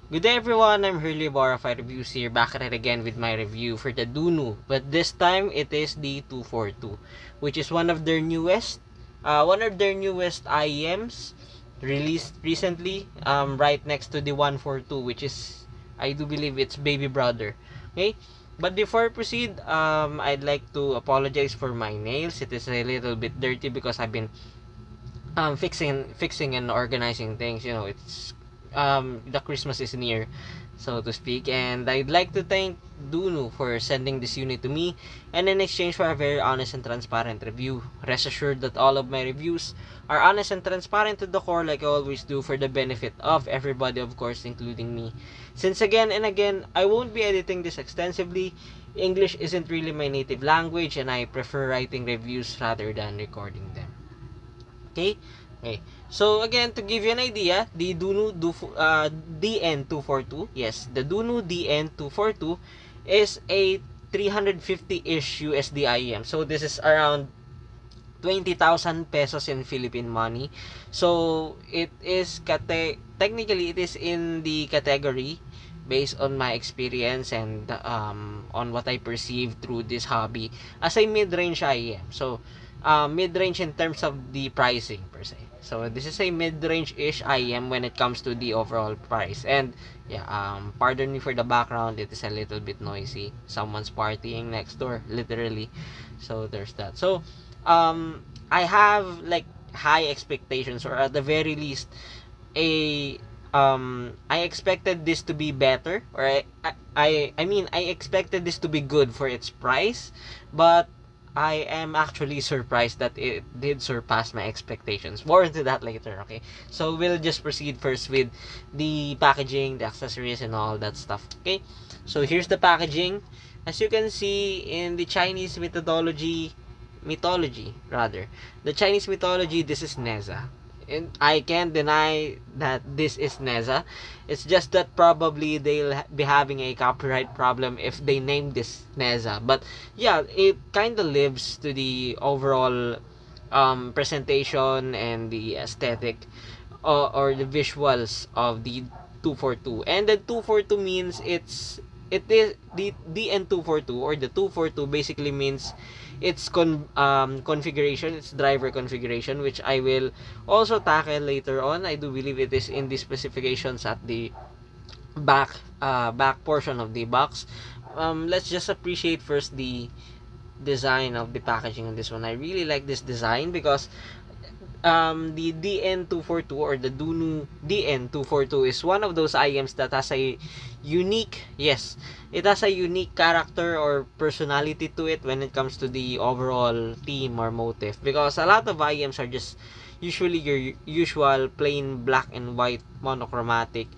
Good day everyone, I'm Hurley Borify Reviews here, back at it again with my review for the Dunu. But this time, it is the 242, which is one of their newest IEMs released recently, right next to the 142, which is, I do believe it's baby brother. Okay? But before I proceed, I'd like to apologize for my nails. It is a little bit dirty because I've been fixing and organizing things. It's the Christmas is near, so to speak, and I'd like to thank Dunu for sending this unit to me, and in exchange for a very honest and transparent review. Rest assured that all of my reviews are honest and transparent to the core, like I always do, for the benefit of everybody, of course, including me. Since again and again, I won't be editing this extensively. English isn't really my native language, and I prefer writing reviews rather than recording them. Okay. So again, to give you an idea, the Dunu DN242, yes, the Dunu DN242 is a 350-ish USD IEM. So this is around 20,000 pesos in Philippine money. So it is technically it is in the category, based on my experience and on what I perceive through this hobby, as a mid-range IEM. So mid-range in terms of the pricing per se. So this is a mid-range-ish IEM when it comes to the overall price. And yeah, pardon me for the background, it is a little bit noisy. Someone's partying next door, literally. So there's that. So I have like high expectations, or at the very least a I expected this to be better, or I expected this to be good for its price, but I am actually surprised that it did surpass my expectations. More into that later, okay? So we'll just proceed first with the packaging, the accessories, and all that stuff, okay? So here's the packaging. As you can see in the Chinese mythology rather. The Chinese mythology, this is Neza. And I can't deny that this is Neza. It's just that probably they'll be having a copyright problem if they name this Neza. But yeah, it kind of lives to the overall presentation and the aesthetic, or the visuals of the 242. And the 242 means it is the DN242, or the 242 basically means its configuration, its driver configuration, which I will also tackle later on. I do believe it is in the specifications at the back portion of the box. Let's just appreciate first the design of the packaging on this one. I really like this design because the DN242, or the Dunu DN242, is one of those IEMs that has a unique, yes, it has a unique character or personality to it when it comes to the overall theme or motif, because a lot of IEMs are just usually your usual plain black and white monochromatic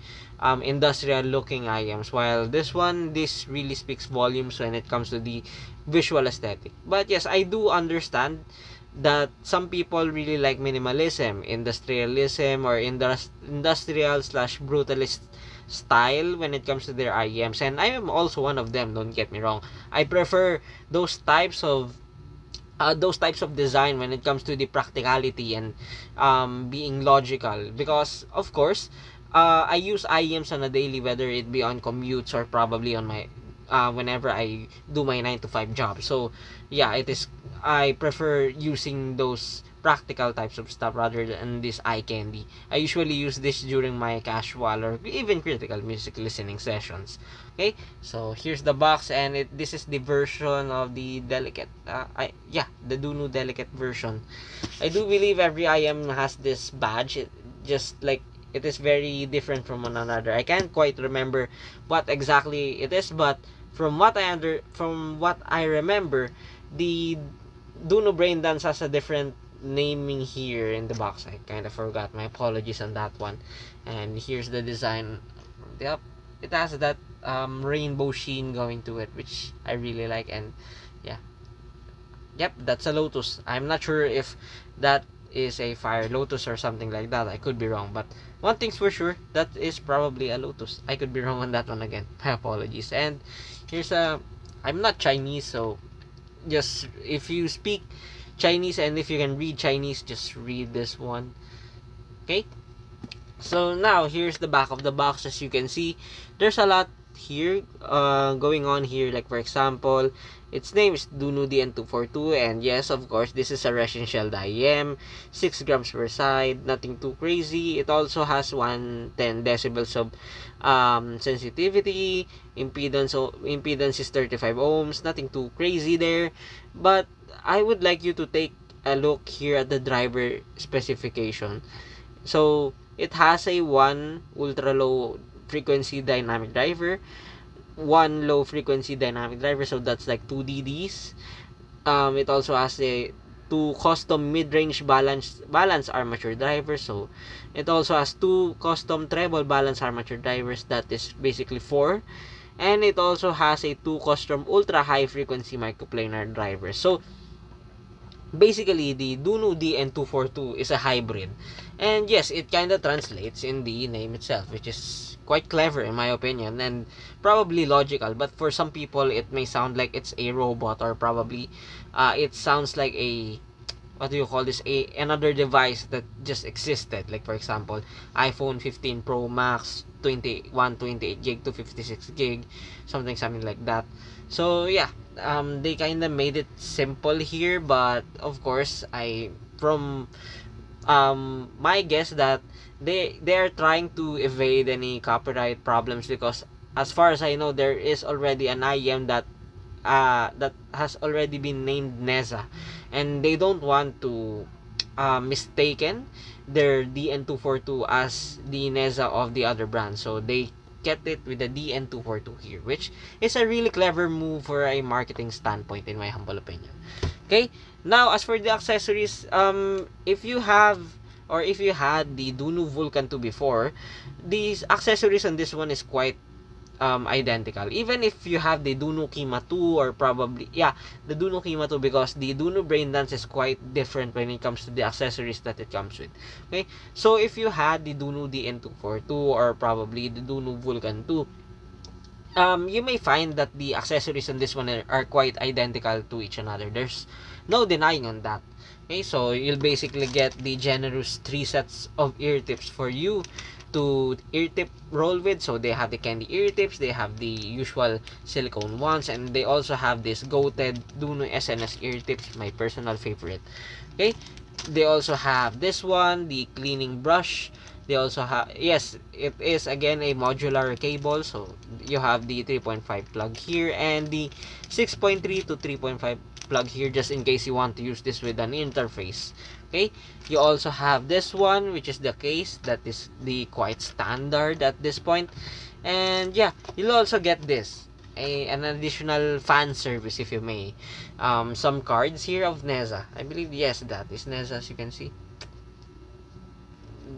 industrial looking IEMs, while this really speaks volumes when it comes to the visual aesthetic. But yes, I do understand that some people really like minimalism, industrialism, or industrial slash brutalist style when it comes to their IEMs, and I am also one of them. Don't get me wrong. I prefer those types of design when it comes to the practicality and being logical, because of course I use IEMs on a daily, whether it be on commutes or probably on my whenever I do my 9 to 5 job. So yeah, I prefer using those practical types of stuff rather than this eye candy. I usually use this during my casual or even critical music listening sessions. Okay, so here's the box, and this is the version of the delicate. The Dunu delicate version. I do believe every IM has this badge. It just like it is very different from one another. I can't quite remember what exactly it is, but from what I remember, the Duno Brain Dance has a different naming here in the box. I kind of forgot. My apologies on that one. And here's the design. Yep, it has that rainbow sheen going to it, which I really like. And yeah, yep, that's a lotus. I'm not sure if that is a fire lotus or something like that. I could be wrong, but one thing's for sure, that is probably a lotus. I could be wrong on that one again. My apologies. And here's I'm not Chinese, so just if you speak Chinese and if you can read Chinese, just read this one. Okay? So now here's the back of the box. As you can see, there's a lot here going on here. Like for example, its name is Dunu DN242, and yes, of course, this is a resin shelled IEM, 6 grams per side, nothing too crazy. It also has 110 decibels of sensitivity. Impedance is 35 ohms, nothing too crazy there. But I would like you to take a look here at the driver specification. So it has a one ultra low frequency dynamic driver, one low frequency dynamic driver, so that's like 2 DDs. It also has a two custom mid-range balance armature drivers, so it also has two custom treble balance armature drivers, that is basically four. And it also has a two custom ultra high frequency microplanar drivers. So basically, the Dunu DN242 is a hybrid. And yes, it kind of translates in the name itself, which is quite clever in my opinion, and probably logical. But for some people, it may sound like it's a robot, or probably it sounds like a, what do you call this, a another device that just existed. Like for example, iPhone 15 Pro Max 28 gig to 56 gig, something like that. So yeah, they kind of made it simple here, but of course, from my guess that they are trying to evade any copyright problems, because as far as I know, there is already an IEM that has already been named NEZA, and they don't want to mistaken their DN242 as the NEZA of the other brand, so they kept it with the DN242 here, which is a really clever move for a marketing standpoint, in my humble opinion. Okay, now as for the accessories, if you have, or if you had the Dunu Vulcan 2 before, these accessories on this one is quite identical. Even if you have the Dunu Kima 2, or probably, yeah, the Dunu Kima 2, because the Dunu Brain Dance is quite different when it comes to the accessories that it comes with. Okay, so if you had the Dunu DN242, or probably the Dunu Vulcan 2, you may find that the accessories on this one are quite identical to each another. There's no denying on that. Okay, so you'll basically get the generous 3 sets of ear tips for you to ear tip roll with. So they have the candy ear tips, they have the usual silicone ones, and they also have this goated Dunu SNS ear tips, my personal favorite. Okay, they also have this one, the cleaning brush. They also have, yes, it is again a modular cable, so you have the 3.5 plug here, and the 6.3 to 3.5 plug here, just in case you want to use this with an interface. Okay, you also have this one, which is the case, that is the quite standard at this point. And yeah, you'll also get this, an additional fan service, if you may. Some cards here of NEZA, I believe, yes, that is NEZA, as you can see.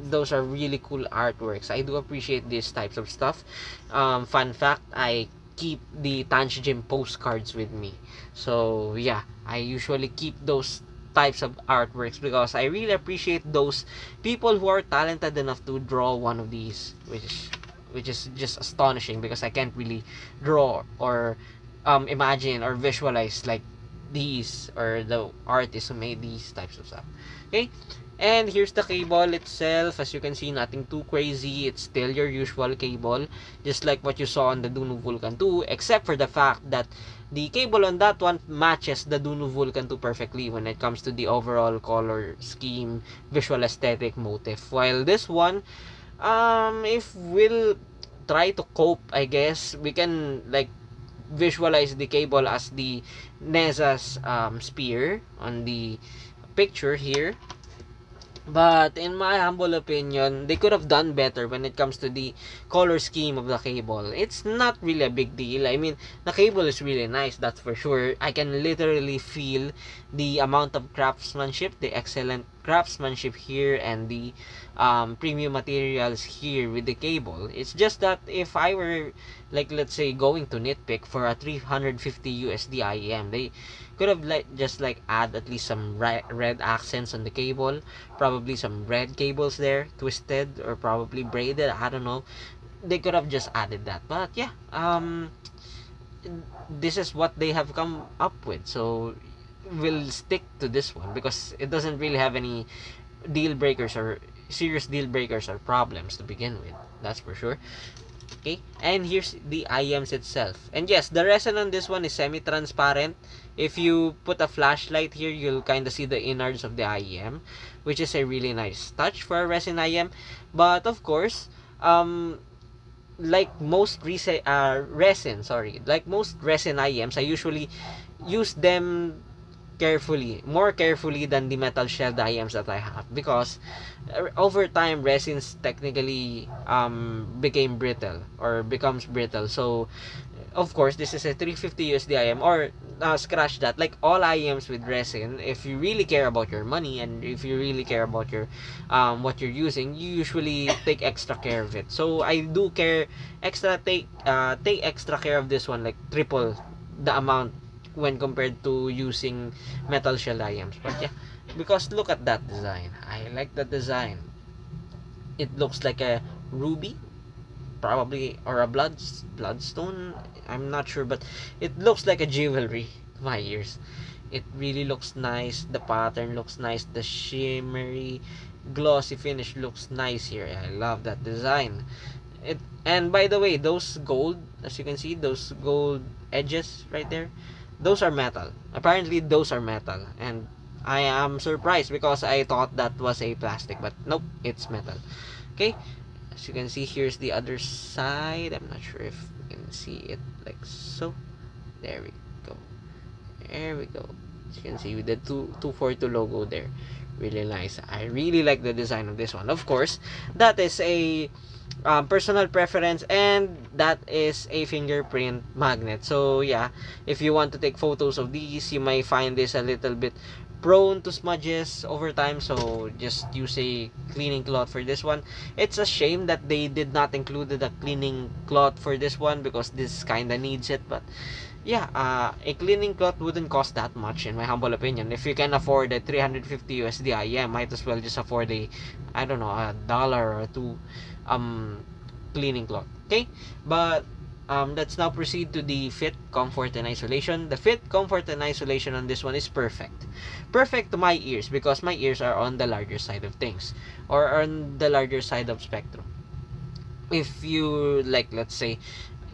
Those are really cool artworks. I do appreciate these types of stuff. Fun fact, I keep the Tanjim postcards with me. So yeah, I usually keep those types of artworks because I really appreciate those people who are talented enough to draw one of these, which is just astonishing, because I can't really draw or imagine or visualize like these, or the artists who made these types of stuff. Okay, and here's the cable itself. As you can see, nothing too crazy. It's still your usual cable, just like what you saw on the Dunu Vulcan 2, except for the fact that the cable on that one matches the Dunu Vulcan 2 perfectly when it comes to the overall color scheme, visual aesthetic, motif. While this one, if we'll try to cope, I guess, we can like visualize the cable as the NEZA's spear on the picture here. But in my humble opinion, they could have done better when it comes to the color scheme of the cable. It's not really a big deal. I mean, the cable is really nice, that's for sure. I can literally feel the amount of craftsmanship, the excellent craftsmanship here, and the premium materials here with the cable. It's just that if I were, like, let's say, going to nitpick for a 350 USD IEM, they could have just add at least some red accents on the cable, probably some red cables there, twisted or probably braided, I don't know. They could have just added that. But yeah, this is what they have come up with, so we'll stick to this one because it doesn't really have any deal breakers or serious deal breakers or problems to begin with. That's for sure. Okay, and here's the IEMs itself. And yes, the resin on this one is semi-transparent. If you put a flashlight here, you'll kind of see the innards of the IEM, which is a really nice touch for a resin IEM. But of course, like most like most resin IEMs, I usually use them more carefully than the metal shelled IEMs that I have, because over time resins technically became brittle or becomes brittle. So of course this is a 350 USD IEM, or scratch that, like all IEMs with resin, if you really care about your money and if you really care about your what you're using, you usually take extra care of it. So I do take extra care of this one, like triple the amount when compared to using metal shell IEMs. But yeah, because look at that design. I like the design. It looks like a ruby, probably, or a bloodstone. I'm not sure, but it looks like a jewelry to my ears. It really looks nice. The pattern looks nice. The shimmery, glossy finish looks nice here. I love that design. And by the way, those gold, as you can see, those gold edges right there, those are metal. Apparently those are metal, and I am surprised because I thought that was a plastic, but nope, it's metal. Okay, as you can see, here's the other side. I'm not sure if you can see it, like so. There we go. There we go. As you can see with the 242 logo there. Really nice. I really like the design of this one. Of course, that is a personal preference, and that is a fingerprint magnet. So yeah, if you want to take photos of these, you might find this a little bit prone to smudges over time, so just use a cleaning cloth for this one. It's a shame that they did not include the cleaning cloth for this one, because this kinda needs it. But yeah, a cleaning cloth wouldn't cost that much, in my humble opinion. If you can afford a 350 USD IEM, might as well just afford a, I don't know, $1 or $2 cleaning cloth. Okay, but let's now proceed to the fit, comfort, and isolation. The fit, comfort, and isolation on this one is perfect to my ears, because my ears are on the larger side of things, or on the larger side of spectrum. If you, like, let's say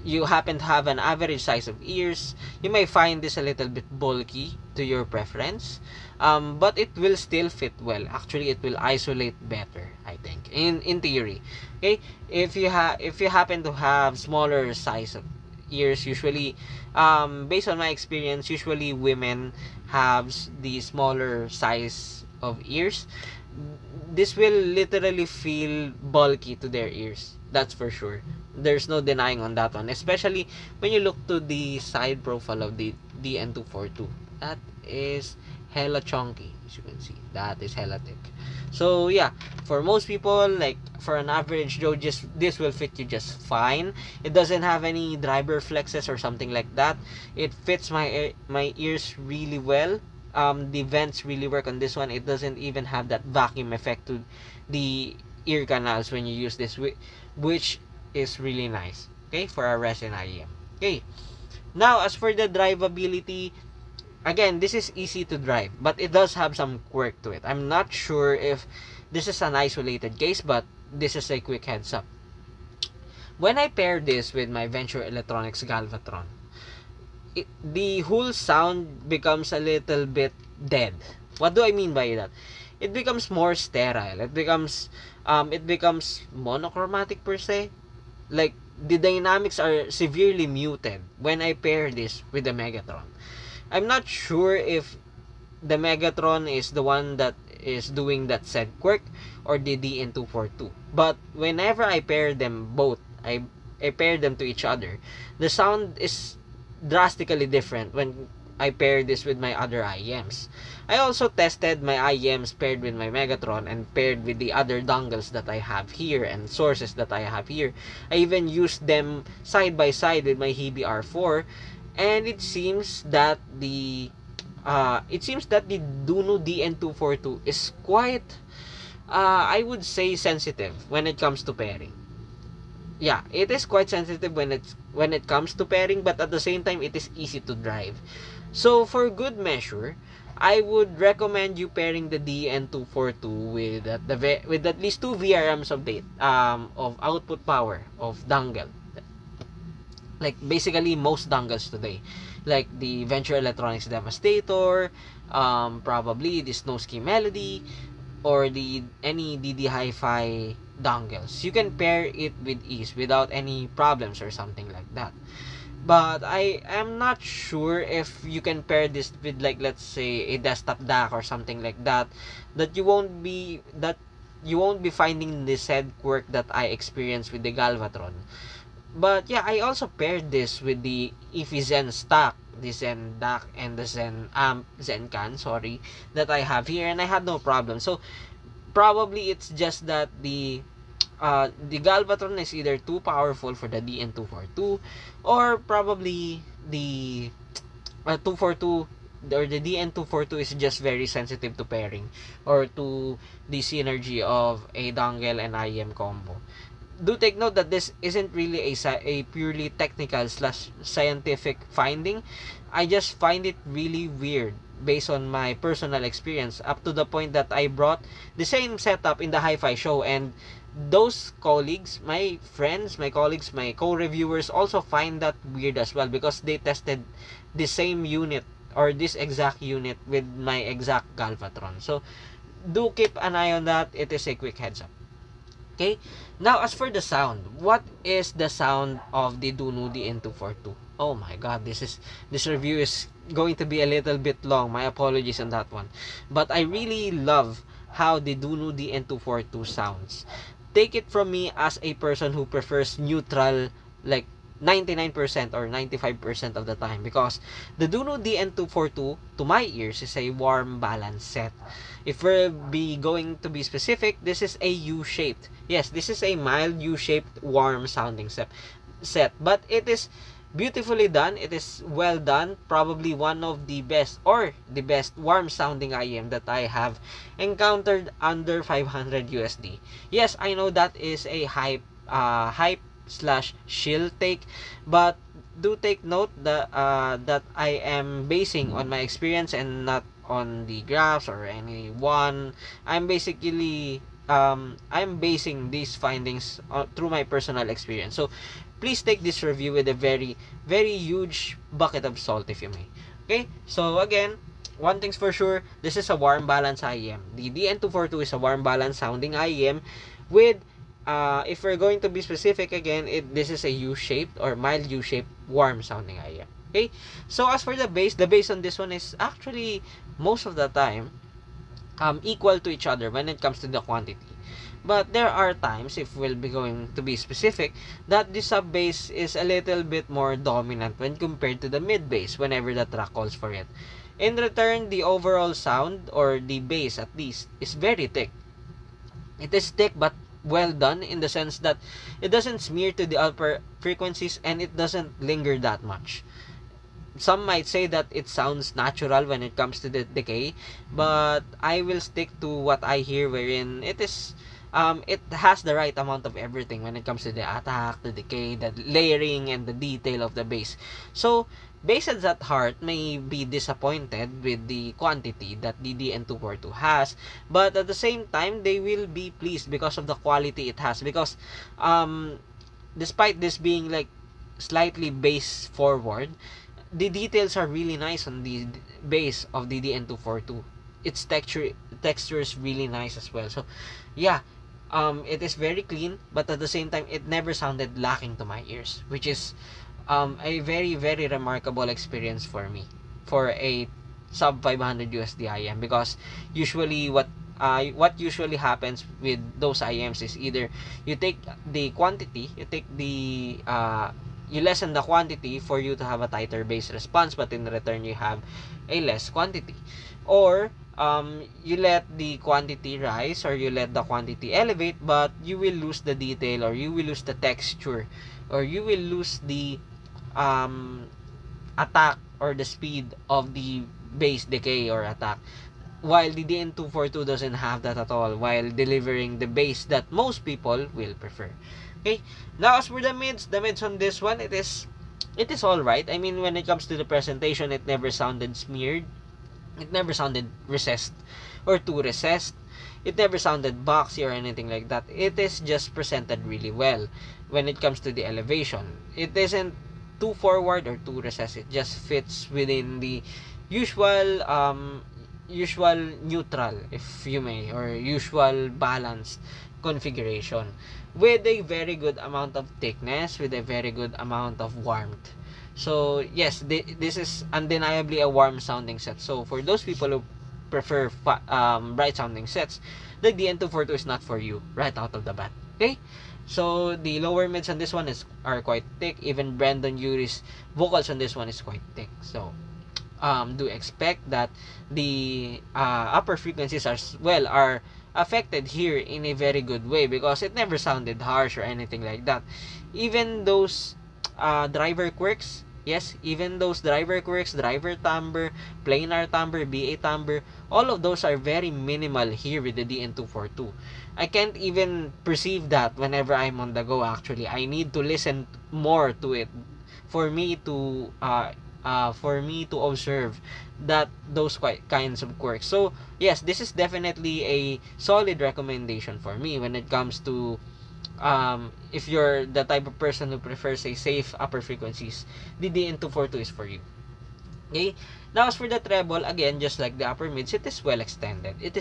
you happen to have an average size of ears, you may find this a little bit bulky to your preference, but it will still fit well. Actually, it will isolate better, I think, in theory. Okay, if you happen to have smaller size of ears, usually based on my experience, usually women have the smaller size of ears. This will literally feel bulky to their ears, that's for sure. There's no denying on that one, especially when you look to the side profile of the DN242. That is hella chunky, as you can see. That is hella thick. So yeah, for most people, like for an average Joe, this will fit you just fine. It doesn't have any driver flexes or something like that. It fits my ears really well. The vents really work on this one. It doesn't even have that vacuum effect to the ear canals when you use this, which is really nice. Okay, for a resin IEM. Okay, now as for the drivability, again, this is easy to drive, but it does have some quirk to it. I'm not sure if this is an isolated case, but this is a quick heads up. When I pair this with my Venture Electronics Galvatron, the whole sound becomes a little bit dead. What do I mean by that? It becomes more sterile. It becomes monochromatic per se. Like, the dynamics are severely muted when I pair this with the Megatron. I'm not sure if the Megatron is the one that is doing that said quirk, or the DN242. But whenever I pair them both, I pair them to each other, the sound is drastically different when I pair this with my other IEMs. I also tested my IEMs paired with my Megatron and paired with the other dongles that I have here and sources that I have here. I even used them side by side with my Hebe R4, and it seems that the Dunu DN242 is quite I would say sensitive when it comes to pairing. Yeah, it is quite sensitive when it comes to pairing, but at the same time it is easy to drive. So for good measure, I would recommend you pairing the DN242 with at least 2 VRMs of output power of dongle. Like basically most dongles today, like the Venture Electronics Devastator, probably the Snowski Melody, or the any DD Hi-Fi dongles. You can pair it with ease without any problems or something like that. But I am not sure if you can pair this with, like, let's say a desktop DAC or something like that, that you won't be finding the said quirk that I experienced with the Galvatron. But yeah, I also paired this with the Eevee Zen stock, the Zen DAC and the Zen Can, sorry, that I have here, and I had no problem. So probably it's just that the Galvatron is either too powerful for the DN242, or probably the 242 or the DN242 is just very sensitive to pairing or to the synergy of a dongle and IEM combo. Do take note that this isn't really a purely technical slash scientific finding. I just find it really weird based on my personal experience, up to the point that I brought the same setup in the Hi-Fi show, and those colleagues, my friends, my colleagues, my co-reviewers also find that weird as well, because they tested the same unit or this exact unit with my exact Galvatron. So do keep an eye on that. It is a quick heads up. Okay, now as for the sound, what is the sound of the Dunu DN242? Oh my god, this review is going to be a little bit long. My apologies on that one. But I really love how the Dunu DN242 sounds. Take it from me as a person who prefers neutral, like 99% or 95% of the time, because the Dunu DN242 to my ears is a warm balance set. If we're going to be specific, this is a U-shaped. Yes, this is a mild U-shaped warm sounding set, but it is beautifully done. It is well done. Probably one of the best or the best warm sounding IEM that I have encountered under 500 USD. Yes, I know that is a hype slash shill take, but do take note that I am basing on my experience and not on the graphs or anyone. I'm basically I'm basing these findings through my personal experience. So please take this review with a very, very huge bucket of salt, if you may. Okay, so again, one thing's for sure, this is a warm balance IEM. The DN242 is a warm balance sounding IEM with if we're going to be specific again, this is a U-shaped or mild U-shaped warm sounding IEM. Okay, so as for the bass on this one is actually most of the time equal to each other when it comes to the quantity. But there are times, if we'll be going to be specific, that the sub bass is a little bit more dominant when compared to the mid bass whenever the track calls for it. In return, the overall sound, or the bass at least, is very thick. It is thick but well done in the sense that it doesn't smear to the upper frequencies and it doesn't linger that much. Some might say that it sounds natural when it comes to the decay, but I will stick to what I hear, wherein it has the right amount of everything when it comes to the attack, the decay, the layering, and the detail of the bass. So bassheads at heart may be disappointed with the quantity that the DN242 has, but at the same time they will be pleased because of the quality it has, because despite this being like slightly bass forward, the details are really nice on the bass of the DN242. Its texture is really nice as well. So yeah, it is very clean, but at the same time it never sounded lacking to my ears, which is a very, very remarkable experience for me for a sub 500 USD IEM, because usually what usually happens with those IEMs is either you take the quantity, you lessen the quantity for you to have a tighter bass response, but in return you have a less quantity, or you let the quantity rise or you let the quantity elevate, but you will lose the detail, or you will lose the texture, or you will lose the attack or the speed of the bass decay or attack, while the DN242 doesn't have that at all, while delivering the bass that most people will prefer. Okay, now as for the mids on this one, it is alright. I mean, when it comes to the presentation, it never sounded smeared. It never sounded recessed or too recessed. It never sounded boxy or anything like that. It is just presented really well when it comes to the elevation. It isn't too forward or too recessed. It just fits within the usual usual neutral, if you may, or usual balanced configuration, with a very good amount of thickness, with a very good amount of warmth. So yes, this is undeniably a warm sounding set. So for those people who prefer bright sounding sets, the DN242 is not for you right out of the bat. Okay, so the lower mids on this one are quite thick. Even Brandon Urie's vocals on this one is quite thick. So do expect that the upper frequencies are affected here in a very good way, because it never sounded harsh or anything like that. Even those driver quirks, yes, even those driver quirks, driver timbre, planar timbre, BA timbre, all of those are very minimal here with the DN242. I can't even perceive that whenever I'm on the go. Actually, I need to listen more to it for me to observe that those kinds of quirks. So yes, this is definitely a solid recommendation for me when it comes to if you're the type of person who prefers a safe upper frequencies, the DN242 is for you. Okay, now as for the treble, again, just like the upper mids, it is well extended. It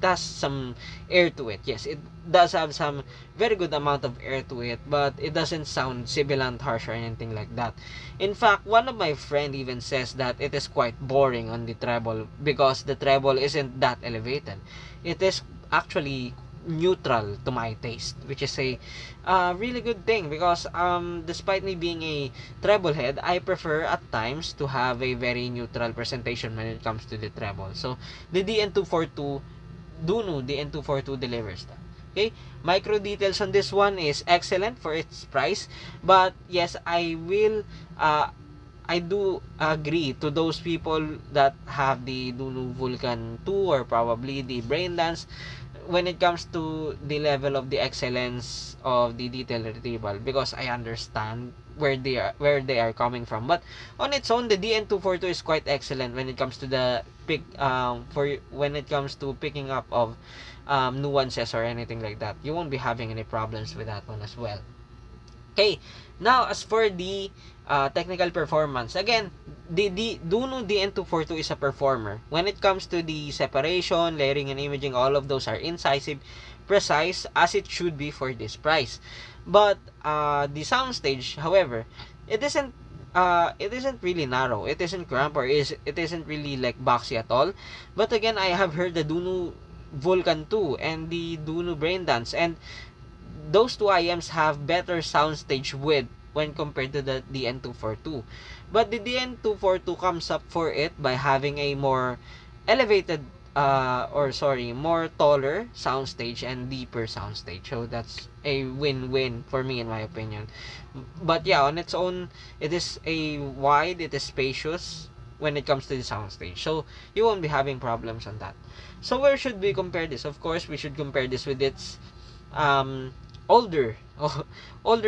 has some air to it. Yes, it does have some very good amount of air to it, but it doesn't sound sibilant, harsh, or anything like that. In fact, one of my friend even says that it is quite boring on the treble because the treble isn't that elevated. It is actually neutral to my taste, which is a really good thing, because despite me being a treble head, I prefer at times to have a very neutral presentation when it comes to the treble. So the DN242 Dunu DN242 delivers that. Okay, micro details on this one is excellent for its price, but yes, I do agree to those people that have the Dunu Vulcan 2 or probably the Braindance when it comes to the level of the excellence of the detail retrieval, because I understand where they are coming from. But on its own, the DN242 is quite excellent when it comes to the when it comes to picking up of nuances or anything like that. You won't be having any problems with that one as well. Okay, now as for the technical performance, again, the Dunu DN242 is a performer. When it comes to the separation, layering, and imaging, all of those are incisive, precise, as it should be for this price. But the soundstage, however, it isn't really narrow. It isn't cramped, or it isn't really like boxy at all. But again, I have heard the Dunu Vulcan 2 and the Dunu Braindance, and those two IMs have better soundstage width when compared to the DN242. But the DN242 comes up for it by having a more elevated more taller soundstage and deeper soundstage. So that's a win-win for me in my opinion. But yeah, on its own, it is it is spacious when it comes to the soundstage. So you won't be having problems on that. So where should we compare this? Of course, we should compare this with its older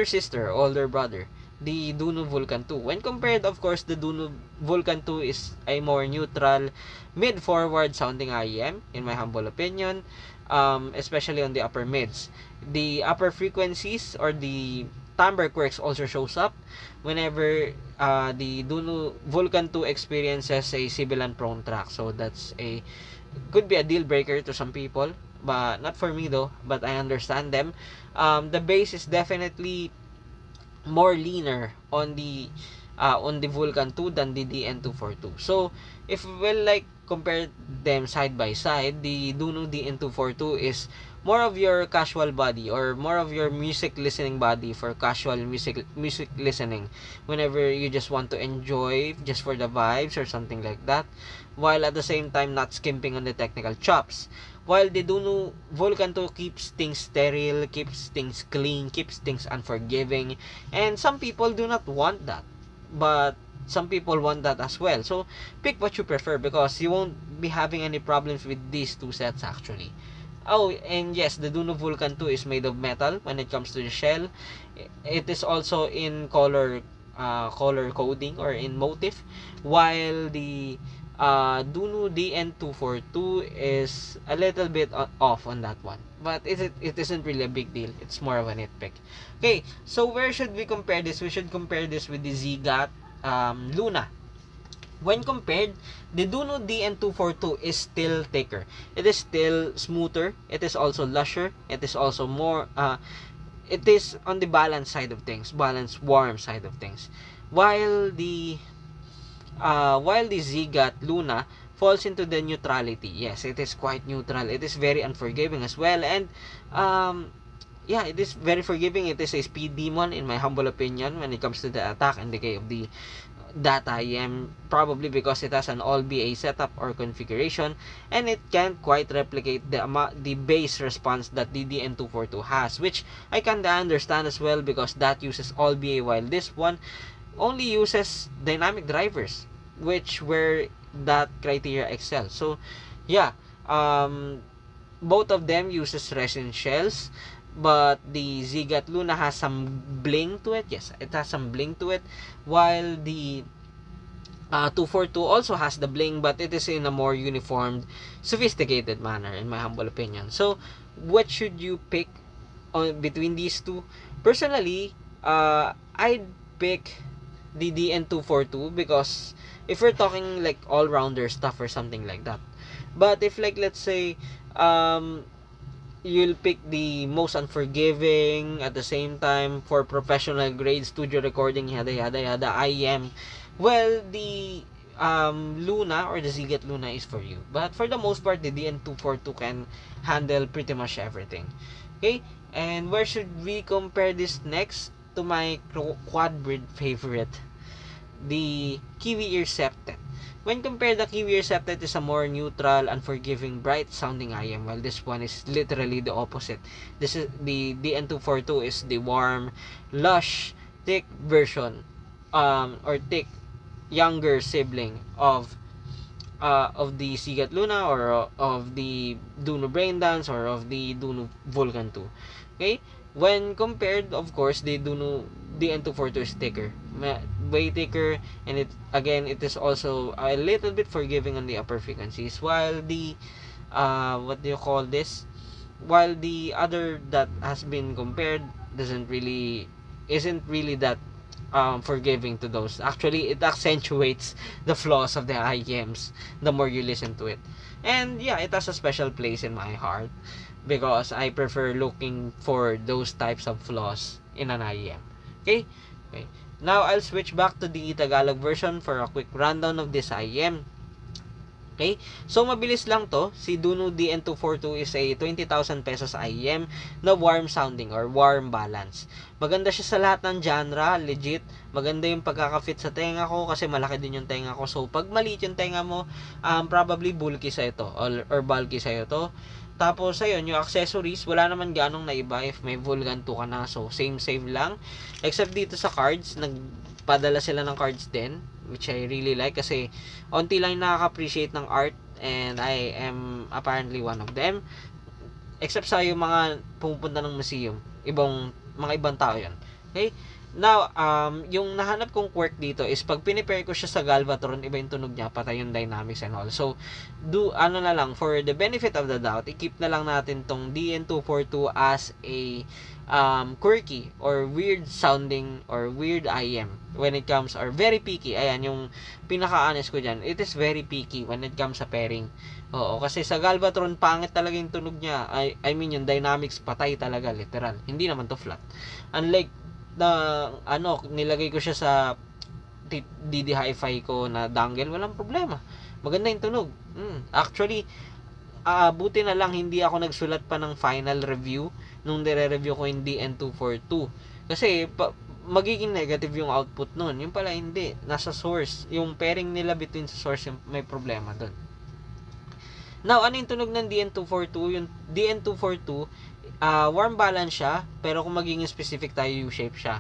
sister, older brother, the Dunu Vulcan 2. When compared, of course, the Dunu Vulcan 2 is a more neutral, mid-forward sounding IEM, in my humble opinion, especially on the upper mids. The upper frequencies or the timbre quirks also shows up whenever the Dunu Vulcan 2 experiences a sibilant prone track. So that's could be a deal breaker to some people, but not for me though, but I understand them. The bass is definitely more leaner on the Vulcan 2 than the DN242. So if we'll like compare them side by side, the Dunu DN242 is more of your casual body, or more of your music listening body for casual music listening, whenever you just want to enjoy just for the vibes or something like that, while at the same time not skimping on the technical chops. While the Dunu Vulcan 2 keeps things sterile, keeps things clean, keeps things unforgiving, and some people do not want that, but some people want that as well. So pick what you prefer, because you won't be having any problems with these two sets actually. Oh, and yes, the Dunu Vulcan 2 is made of metal when it comes to the shell. It is also in color coding or in motif, while the Dunu DN242 is a little bit off on that one, but it isn't really a big deal. It's more of a nitpick. Okay, so where should we compare this? We should compare this with the Zigat Luna. When compared, the Dunu DN242 is still thicker. It is still smoother. It is also lusher. It is also more, it is on the balance side of things, balance warm side of things. While the Zigat Luna falls into the neutrality. Yes, it is quite neutral. It is very unforgiving as well. And, yeah, it is very forgiving. It is a speed demon, in my humble opinion, when it comes to the attack and decay of the that IM, probably because it has an all BA setup or configuration, and it can't quite replicate the base response that the DN242 has, which I kinda understand as well, because that uses all BA, while this one only uses dynamic drivers, which where that criteria excel. So yeah, both of them uses resin shells, but the Zigat Luna has some bling to it. Yes, it has some bling to it, while the 242 also has the bling, but it is in a more uniformed, sophisticated manner, in my humble opinion. So what should you pick on between these two? Personally, I'd pick the DN242, because if we're talking like all-rounder stuff or something like that. But if, like, let's say, you'll pick the most unforgiving, at the same time for professional grade studio recording, yada yada yada, IEM, well, the Luna or the Zigat Luna is for you. But for the most part, the DN242 can handle pretty much everything. Okay, and where should we compare this next? To my quad breed favorite, the Kiwi Ear Septet. When compared, the Kiwi Ear Septet is a more neutral, unforgiving, bright sounding IM, while this one is literally the opposite. This is the DN242 is the warm, lush, thick version, or thick, younger sibling of the Zigat Luna, or of the Dunu Brain Dance, or of the Dunu Vulcan 2. Okay? When compared, of course, the DN242 is thicker, way thicker, and it is also a little bit forgiving on the upper frequencies, while the what do you call this? While the other that has been compared isn't really that forgiving to those. Actually, it accentuates the flaws of the IEMs the more you listen to it. And yeah, it has a special place in my heart, because I prefer looking for those types of flaws in an IEM. Okay? Okay. Now, I'll switch back to the Tagalog version for a quick rundown of this IEM. Okay? So, mabilis lang to. Si Dunu DN242 is a 20,000 pesos IEM na warm sounding or warm balance. Maganda siya sa lahat ng genre, legit. Maganda yung pagkaka-fit sa tenga ko, kasi malaki din yung tenga ko. So, pag maliit yung tenga mo, probably bulky sa ito or bulky sa ito. Tapos, ayun, yung accessories, wala naman ganong naiba if may Vulcan 2 ka na. So, same lang. Except dito sa cards, nagpadala sila ng cards din, which I really like, kasi onti lang nakaka-appreciate ng art, and I am apparently one of them. Except sa yung mga pumupunta ng museum. Mga ibang tao yun. Okay? Now, yung nahanap kong quirk dito is pag pinipair ko siya sa Galvatron, iba yung tunog niya, patay yung dynamics and all. So, for the benefit of the doubt, i-keep na lang natin tong DN242 as a quirky or weird sounding or weird IM when it comes, or very picky. Ayan, yung pinaka-honest ko dyan, it is very picky when it comes sa pairing. Oo, kasi sa Galvatron, pangit talaga yung tunog niya. I mean, yung dynamics, patay talaga, literal. Hindi naman to flat. Unlike nilagay ko siya sa DD Hi-Fi ko na dongle, walang problema. Maganda yung tunog. Actually, buti na lang hindi ako nagsulat pa ng final review nung nire-review ko yung DN242. Kasi, magiging negative yung output nun. Yung pala hindi. Nasa source. Yung pairing nila between sa source, yung may problema dun. Now, ano yung tunog ng DN242? Yung DN242, warm balance siya, pero kung magiging specific tayo, U-shape siya.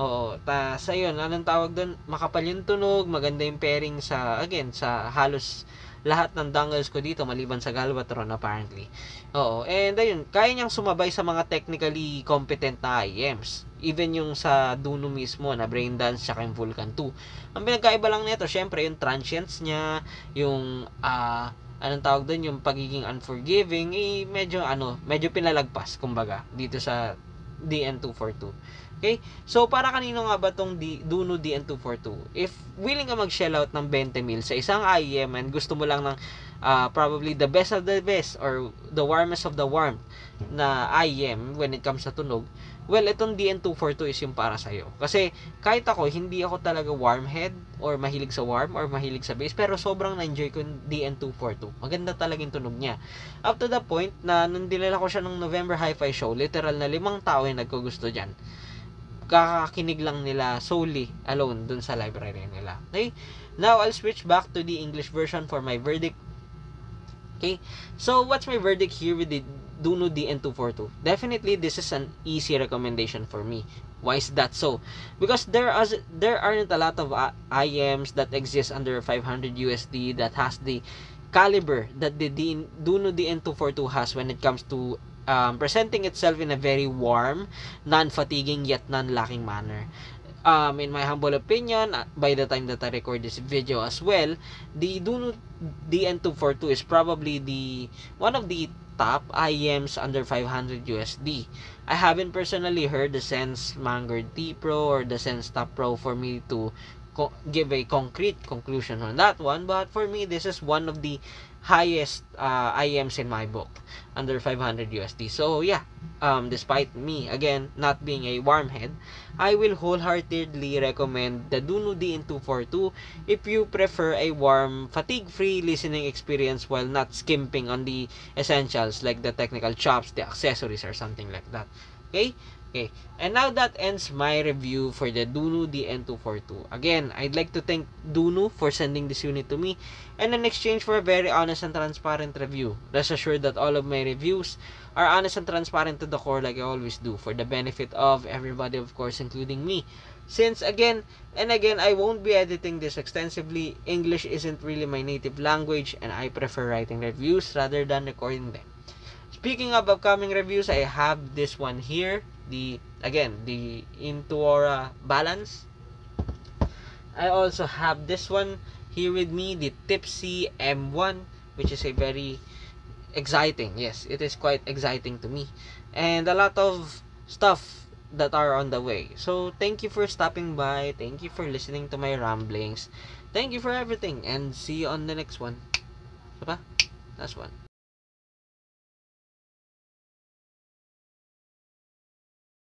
Oo, ayun, anong tawag doon? Makapal yung tunog, maganda yung pairing sa halos lahat ng dongles ko dito maliban sa Galvatron apparently. Oo, and ayun, kaya niyang sumabay sa mga technically competent na IEMs. Even yung sa Duno mismo na Brain Dance tsaka yung Vulcan 2. Ang pinagkaiba lang nito, syempre yung transients niya, yung anong tawag doon, yung pagiging unforgiving, medyo pinalagpas kumbaga dito sa DN242. Okay? So, para kanino nga ba tong Duno DN242? If willing ka mag-shell out ng 20 mil sa isang IEM and gusto mo lang ng probably the best of the best or the warmest of the warm na IEM when it comes sa tunog, well, itong DN242 is yung para sa'yo. Kasi, kahit ako, hindi ako talaga warm head or mahilig sa warm or mahilig sa bass, pero sobrang na-enjoy ko yung DN242. Maganda talaga yung tunog niya. Up to the point na nung dinala ko siya ng November Hi-Fi Show, literal na 5 tao yung nagkugusto dyan. Kakakinig lang nila solely alone dun sa library nila. Okay? Now, I'll switch back to the English version for my verdict. Okay? So, what's my verdict here with the Duno DN242? Definitely, this is an easy recommendation for me. Why is that so? Because there aren't a lot of IEMs that exist under 500 USD that has the caliber that the Duno DN242 has when it comes to presenting itself in a very warm, non-fatiguing yet non-lacking manner. In my humble opinion, by the time that I record this video as well, the Duno DN242 is probably one of the top IEMs under 500 USD. I haven't personally heard the Sense Vanguard T Pro or the Sense Top Pro for me to give a concrete conclusion on that one, but for me, this is one of the highest IEMs in my book under 500 USD. So yeah, despite me again not being a warm head, I will wholeheartedly recommend the Duno DN242 if you prefer a warm, fatigue-free listening experience while not skimping on the essentials like the technical chops, the accessories, or something like that. Okay? Okay, and now that ends my review for the Duno DN242. Again, I'd like to thank Duno for sending this unit to me and in exchange for a very honest and transparent review. Rest assured that all of my reviews are honest and transparent to the core like I always do for the benefit of everybody, of course, including me. Since again and again, I won't be editing this extensively, English isn't really my native language and I prefer writing reviews rather than recording them. Speaking of upcoming reviews, I have this one here. The Intuora Balance. I also have this one here with me, the Tipsy M1, which is a very exciting. Yes, it is quite exciting to me. And a lot of stuff that are on the way. So, thank you for stopping by. Thank you for listening to my ramblings. Thank you for everything. And see you on the next one. Diba? Last one.